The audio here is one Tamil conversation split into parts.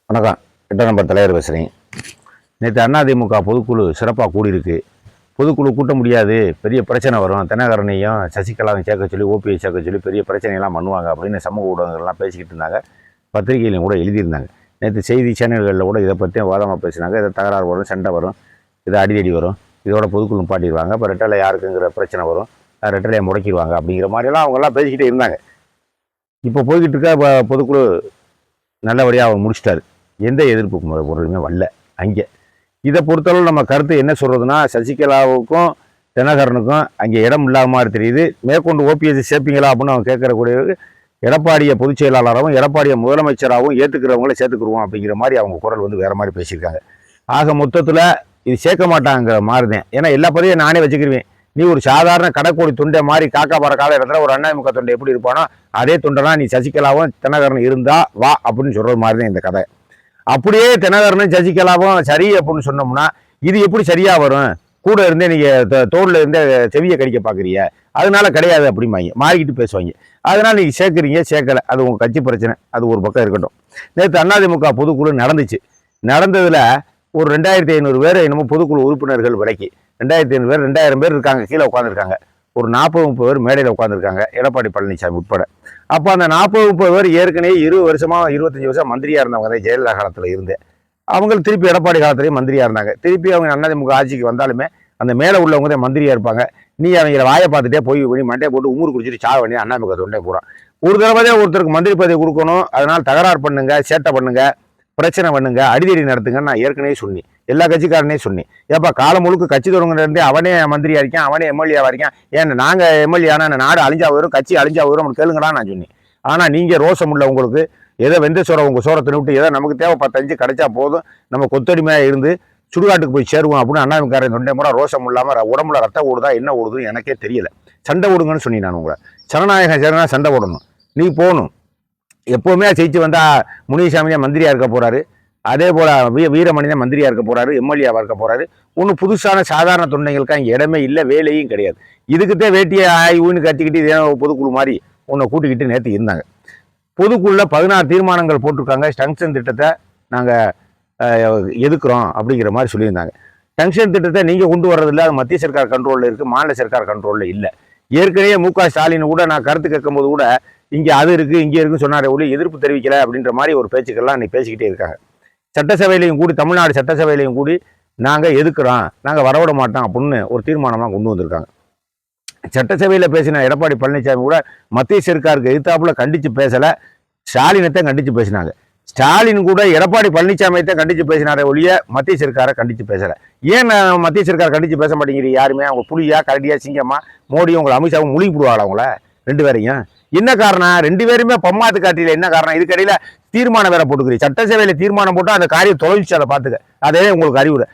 வணக்கம். 8 நம்பர் தலைவர் பேசுகிறேன். நேற்று அதிமுக பொதுக்குழு சிறப்பாக கூடியிருக்கு. பொதுக்குழு கூட்ட முடியாது, பெரிய பிரச்சனை வரும், தினகரனையும் சசிகலாவையும் சேர்க்க சொல்லி ஓபிஎஸ் சேர்க்க சொல்லி பெரிய பிரச்சனையெல்லாம் பண்ணுவாங்க அப்படின்னு சமூக ஊடகங்கள்லாம் பேசிக்கிட்டு இருந்தாங்க. பத்திரிகையிலையும் கூட எழுதியிருந்தாங்க. நேற்று செய்தி சேனல்களில் கூட இதை பற்றியும் வாதமாக பேசினாங்க. இதை தகராறு வரும், சண்டை வரும், இது அடிதடி வரும், இதோட பொதுக்குழு பாட்டிடுவாங்க, இப்போ ரெட்டலை யாருக்குங்கிற பிரச்சனை வரும், ரெட்டலையை முடக்கிடுவாங்க அப்படிங்கிற மாதிரிலாம் அவங்கெல்லாம் பேசிக்கிட்டே இருந்தாங்க. இப்போ போய்கிட்டு இருக்க பொதுக்குழு நல்லபடியாக அவர் முடிச்சிட்டாரு. எந்த எதிர்ப்பு பொருளுமே வரல. அங்கே இதை பொறுத்தளவு நம்ம கருத்து என்ன சொல்கிறதுனா, சசிகலாவுக்கும் தினகரனுக்கும் அங்கே இடம் இல்லாத மாதிரி தெரியுது. மேற்கொண்டு ஓபிஎஸ் சேர்ப்பீங்களா அப்படின்னு அவங்க கேட்கறக்கூடிய எடப்பாடியை பொதுச் செயலாளராகவும் எடப்பாடியை முதலமைச்சராகவும் ஏற்றுக்கிறவங்கள சேர்த்துக்குருவோம் அப்படிங்கிற மாதிரி அவங்க குரல் வந்து வேறு மாதிரி பேசியிருக்காங்க. ஆக மொத்தத்தில் இது சேர்க்க மாட்டாங்கிற மாதிரி தான். ஏன்னா எல்லா பதிவையும் நானே வச்சுக்கிருவேன். நீ ஒரு சாதாரண கடைக்கோடி தொண்டை மாதிரி காக்கா பற கால இடத்துல ஒரு அதிமுக தொண்டை எப்படி இருப்பானோ அதே தொண்டைனா நீ சசிகலாவும் தினகரன் இருந்தா வா அப்படின்னு சொல்கிற மாதிரி தான் இந்த கதை. அப்படியே தினகரனும் சசிகலாவும் சரி அப்படின்னு சொன்னோம்னா இது எப்படி சரியாக வரும்? கூட இருந்தே நீங்கள் தோளில் இருந்தே செவியை கடிக்க பார்க்குறீங்க, அதனால கிடையாது அப்படிம்பாங்க, மாறிக்கிட்டு பேசுவாங்க. அதனால் நீங்கள் சேர்க்குறீங்க, சேர்க்கலை, அது உங்கள் கட்சி பிரச்சனை, அது ஒரு பக்கம் இருக்கட்டும். நேற்று அதிமுக பொதுக்குழு நடந்துச்சு. நடந்ததில் ஒரு 2500 பேர் என்னமோ பொதுக்குழு உறுப்பினர்கள் விலைக்கு 2500 பேர் 2000 பேர் இருக்காங்க, கீழே உட்காந்துருக்காங்க. ஒரு 40-30 பேர் மேடையில் உட்காந்துருக்காங்க, எடப்பாடி பழனிசாமி உட்பட. அப்போ அந்த 40-30 பேர் ஏற்கனவே 20 வருஷமாக 25 வருஷம் மந்திரியாக இருந்தவங்க தான். ஜெயலலிதா காலத்தில் இருந்து அவங்க திருப்பி எடப்பாடி காலத்துலேயும் மந்திரியாக இருந்தாங்க. திருப்பி அவங்க அதிமுக ஆட்சிக்கு வந்தாலுமே அந்த மேலே உள்ளவங்க தான் மந்திரியாக இருப்பாங்க. நீ அவங்கள வாயை பார்த்துட்டே போய் மண்டையை போட்டு உமுறு குடிச்சிட்டு சாக வேண்டிய அதிமுக தொண்டை போகிறான். ஒரு தடவை தான் ஒருத்தருக்கு மந்திரி பதவி கொடுக்கணும், அதனால் தகராறு பண்ணுங்க, சேட்டை பண்ணுங்க, பிரச்சனை பண்ணுங்க, அடிதடி நடத்துங்கன்னு நான் ஏற்கனவே சொன்னேன். எல்லா கட்சிக்காரனே சொன்னேன். ஏப்பா காலம் முழுக்க கட்சி தொடங்குறதே அவனே மந்திரியா இருக்கான், அவனே எம்எல்ஏவா இருக்கான், ஏன் நாங்கள் எம்எல்ஏ ஆனால் நாடு அழிஞ்சா வரும், கட்சி அழிஞ்சா வரும் கேளுங்கடா நான் சொன்னேன். ஆனால் நீங்கள் ரோசம் உள்ள உங்களுக்கு எதை வெந்த சோரம் உங்கள் சோரத்தை விட்டு எதோ நமக்கு தேவை 10-5 கிடைச்சா போதும், நம்ம கொத்தடிமையாக இருந்து சுடுகாட்டுக்கு போய் சேருவோம் அப்படின்னு அண்ணாமிக்காரன் தொண்டை முறை ரோசம் இல்லாமல் உடம்புல ரத்தம் ஓடுதா என்ன ஓடுதுன்னு எனக்கே தெரியல. சண்டை ஓடுங்கன்னு சொன்னேன் நான் உங்களை. ஜனநாயகம் சரினா சண்டை ஓடணும், நீ போகணும். எப்போவுமே ஜெயிச்சு வந்தால் முனிசாமியாக மந்திரியாக இருக்க போகிறாரு, அதே போல் வீரமணிதான் மந்திரியாக இருக்க போகிறாரு, எம்எல்ஏவாக இருக்க போகிறாரு. ஒன்றும் புதுசான சாதாரண தொண்டைகளுக்கு அங்கே இடமே இல்லை, வேலையும் கிடையாது. இதுக்குத்தான் வேட்டியை ஆய்வுன்னு கட்டிக்கிட்டு இதே பொதுக்குழு மாதிரி உன்னை கூட்டிக்கிட்டு நேற்று இருந்தாங்க. பொதுக்குழுல 16 தீர்மானங்கள் போட்டிருக்காங்க. டங்ஷன் திட்டத்தை நாங்கள் எதுக்குறோம் அப்படிங்கிற மாதிரி சொல்லியிருந்தாங்க. டங்ஷன் திட்டத்தை நீங்கள் கொண்டு வர்றதில்லை, அது மத்திய சர்க்கார் கண்ட்ரோலில் இருக்குது, மாநில சர்க்கார் கண்ட்ரோலில் இல்லை. ஏற்கனவே மு.க. ஸ்டாலின் கூட நான் கருத்து கேட்கும்போது கூட இங்கே அது இருக்குது இங்கே இருக்குன்னு சொன்னாரே ஒளி எதிர்ப்பு தெரிவிக்கலை அப்படின்ற மாதிரி ஒரு பேச்சுக்கள்லாம் நீ பேசிக்கிட்டே இருக்காங்க. சட்டசபையிலையும் கூடி, தமிழ்நாடு சட்டசபையிலையும் கூடி நாங்கள் எதுக்குறோம், நாங்கள் வரவிட மாட்டோம் அப்படின்னு ஒரு தீர்மானமாக கொண்டு வந்திருக்காங்க. சட்டசபையில் பேசின எடப்பாடி பழனிசாமி கூட மத்திய சர்க்காருக்கு எதிர்த்தாப்புல கண்டித்து பேசலை, ஸ்டாலினத்தை கண்டித்து பேசினாங்க. ஸ்டாலின் கூட எடப்பாடி பழனிசாமியத்தை கண்டித்து பேசினாரே ஒழிய மத்திய சர்க்காரை கண்டித்து பேசலை. ஏன் மத்திய சர்க்காரை கண்டித்து பேச மாட்டேங்கிறீங்க? யாருமே அவங்க புலியா கரடியா சிங்கம்மா மோடியும் உங்களை அமித்ஷாவும் முழுகி போடுவாங்களா அவங்கள 2 பேரையும்? என்ன காரணம்? 2 பேருமே பம்மாத்து காட்டில என்ன காரணம்? இதுக்கடையில் தீர்மானம் வேற போட்டுக்கிறீங்க. சட்டசபையில் தீர்மானம் போட்டு அந்த காரியம் தொலைச்சு அதை பார்த்துக்க, அதே உங்களுக்கு அறிவுரை.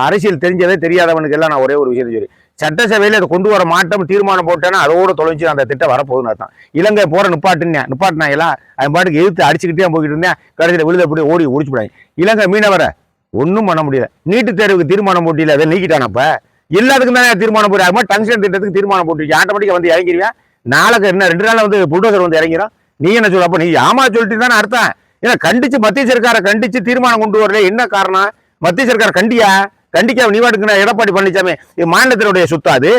அரசியல் தெரிஞ்சதே தெரியாதவனுக்கு எல்லாம் நான் ஒரே ஒரு விஷயத்தை சொல்லி, சட்டசபையில் அதை கொண்டு வர மாட்டோம் தீர்மானம் போட்டேன்னா அதோடு தொலைச்சு அந்த திட்டம் வரப்போகுதுன்னு அர்த்தம். இலங்கை போகிற நிப்பாட்டினாங்களா அவன் பாட்டுக்கு எதிர்த்து அடிச்சுக்கிட்டே போய்கிட்டு இருந்தேன், கடைசியில் விழுத போய் ஓடி ஒடிச்சு போடாங்க. இலங்கை மீனவரை ஒன்றும் பண்ண முடியல. நீட்டு தேர்வுக்கு தீர்மானம் போட்டியில் அதை நீக்கிட்டானப்ப எல்லாத்துக்கும் தானே தீர்மானம் போட்டு, அது மாதிரி டங்ஷன் திட்டத்துக்கு தீர்மானம் போட்டு ஆட்டோமேட்டிக்காக வந்து இறங்கிடுவேன். நாளைக்கு என்ன 2 நாள் வந்து புல்டோசர் வந்து இறங்கிறோம். நீ என்ன சொல்ல? அப்போ நீ ஆமா சொல்லிட்டு தானே அர்த்தம். ஏன்னா கண்டிச்சு மத்திய சர்க்காரை கண்டிச்சு தீர்மானம் கொண்டு வரல, என்ன காரணம்? மத்திய சர்க்கார் கண்டிக்க நீ வாட்டுக்குன்னா எடப்பாடி பழனிசாமி மாநிலத்தினுடைய சொத்தாது.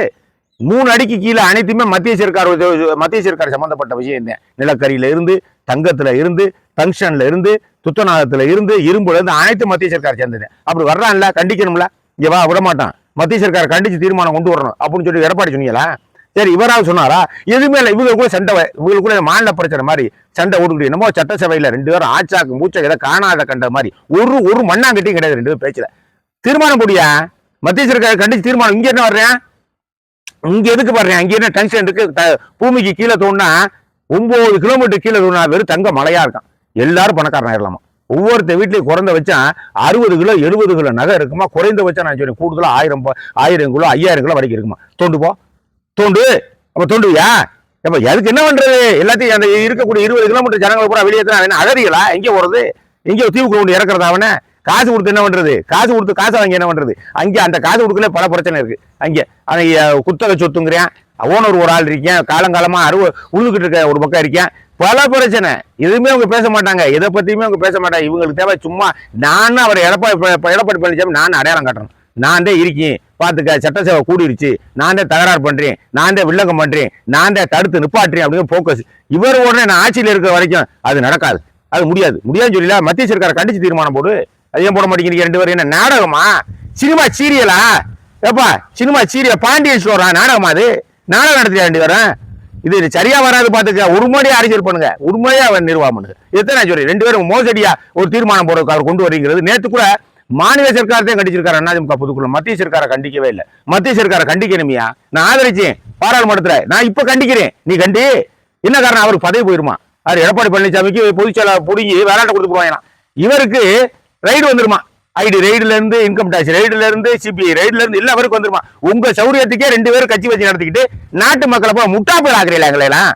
3 அடிக்கு கீழே அனைத்துமே மத்திய சர்க்கார் சம்பந்தப்பட்ட விஷயம் தான். நிலக்கரியில இருந்து, தங்கத்துல இருந்து, டங்ஷன்ல இருந்து, துத்தநாகத்துல இருந்து, இரும்புல இருந்து அனைத்து மத்திய சர்க்கார் சேர்ந்தது. அப்படி வர்றான்ல, கண்டிக்கணும்ல, இங்க வா விட மாட்டான், மத்திய சர்க்கார் கண்டிச்சு தீர்மானம் கொண்டு வரணும் அப்படின்னு சொல்லி எடப்பாடி சொன்னீங்களா? சரி, இவராவது சொன்னாரா? எதுவுமே இல்லை. இவங்க கூட சண்டை, இவங்களுக்கு கூட மாநில பிரச்சனை மாதிரி சண்டை ஓடுக்கிட்டு என்னமோ சட்டசபையில் 2 பேரும் ஆச்சாக்கு மூச்சை எதை காணாத கண்ட மாதிரி ஒரு மண்ணாங்கட்டியும் கிடையாது 2 பேரும் பேச்சுல. தீர்மானம் போடியா, மத்திய சர்க்கார் கண்டிச்சு தீர்மானம். இங்க என்ன வர்றேன், இங்க எதுக்கு வர்றேன்? அங்க என்ன டென்ஷன் இருக்கு? பூமிக்கு கீழே தோணுனா 9 கிலோமீட்டர் கீழே தோணுனா வெறும் தங்க மலையா இருக்கான். எல்லாரும் பணக்காரன் ஆயிடலாமா? ஒவ்வொருத்த வீட்லயும் குறைந்த வச்சா 60 கிலோ 70 கிலோ நகை இருக்குமா? குறைந்த வச்சா நான் சொல்றேன் கூடுதலா 1000 கிலோ 5000 கிலோ வரைக்கும் இருக்குமா? தோண்டு அப்ப தோண்டுவியா? அப்ப அதுக்கு என்ன பண்றது? எல்லாத்தையும் அந்த இருக்கக்கூடிய 20 கிலோமீட்டர் ஜனங்களை கூட வெளியேற்றினா அகதிகளா? எங்கே போறது? எங்கே தீவுக்குள்ள கொண்டு இறக்குறதா? அவனை காசு கொடுத்து என்ன பண்றது? காசு கொடுத்து காசை வாங்கி என்ன பண்றது? அங்கே அந்த காசு கொடுக்கல பல பிரச்சனை இருக்கு. அங்கே குத்தகை சொத்துங்கிறேன், ஓனர் ஒரு ஆள் இருக்கேன், காலங்காலமா உழுதுகிட்டு இருக்க ஒரு பக்கம் இருக்கேன், பல பிரச்சனை. எதுவுமே அவங்க பேச மாட்டாங்க, எதை பத்தியுமே அவங்க பேச மாட்டாங்க. இவங்களுக்கு தேவை சும்மா நானும் அவர் எடப்பாடி பழனிசாமி நான் அடையாளம் காட்டணும், நான் தான் இருக்கேன் பாத்துக்க, சட்டசேவை கூடிருச்சு, நான் தான் தகராறு பண்றேன், நான் தான் வில்லங்கம் பண்றேன், நான் தான் தடுத்து நிப்பாட்டுறேன் அப்படின்னு போக்கஸ். இவர் உடனே நான் ஆட்சியில் இருக்கிற வரைக்கும் அது நடக்காது, அது முடியாதுன்னு சொல்லல. மத்திய சர்க்காரை கண்டிச்சு தீர்மானம் போடு. அது ஏன் போட மாட்டேங்கிறீங்க? 2 பேரும் என்ன நாடகமா, சினிமா சீரியலா? ஏப்பா சினிமா சீரியல் பாண்டியன் ஸ்டோரா? நாடகமா? அது நாடகம் நடத்தியா 2 பேரும்? இது சரியா வராது பாத்துக்க. உண்மையா அரசியல் பண்ணுங்க, உண்மையா நிர்வாகம் பண்ணுங்க. எத்தனை சொல்லி 2 பேரும் மோசடியா ஒரு தீர்மானம் போடுறதுக்கு அவர் கொண்டு வரீங்கிறது. நேற்று கூட மாநில சர்க்காரத்தையும் கண்டிச்சிருக்காரு அதிமுக பொதுக்குழு, மத்திய சர்க்காரை கண்டிக்கவே இல்லை. மத்திய சர்க்காரை கண்டிக்கணுமியா? நான் ஆதரிச்சேன் பாராளுமன்றத்துல, நான் இப்ப கண்டிக்கிறேன், நீ கண்டி. என்ன காரணம்? அவருக்கு பதவி போயிருமா? அவர் எடப்பாடி பழனிசாமிக்கு பொதுச்செயலாளர் பிடிங்கி வேளாண்ட கொடுத்து போவாங்க. இவருக்கு ரைடு வந்துருமா, ஐடி ரைடுல இருந்து, இன்கம் டாக்ஸ் ரைடுல இருந்து, சிபிஐ ரைடுல இருந்து எல்லாருக்கும் வந்துருமா. உங்க சௌரியத்துக்கே 2 பேரும் கட்சி வச்சு நடத்திக்கிட்டு நாட்டு மக்களை போய் முட்டாப்பல் ஆக்குறீங்களா? எங்களெல்லாம்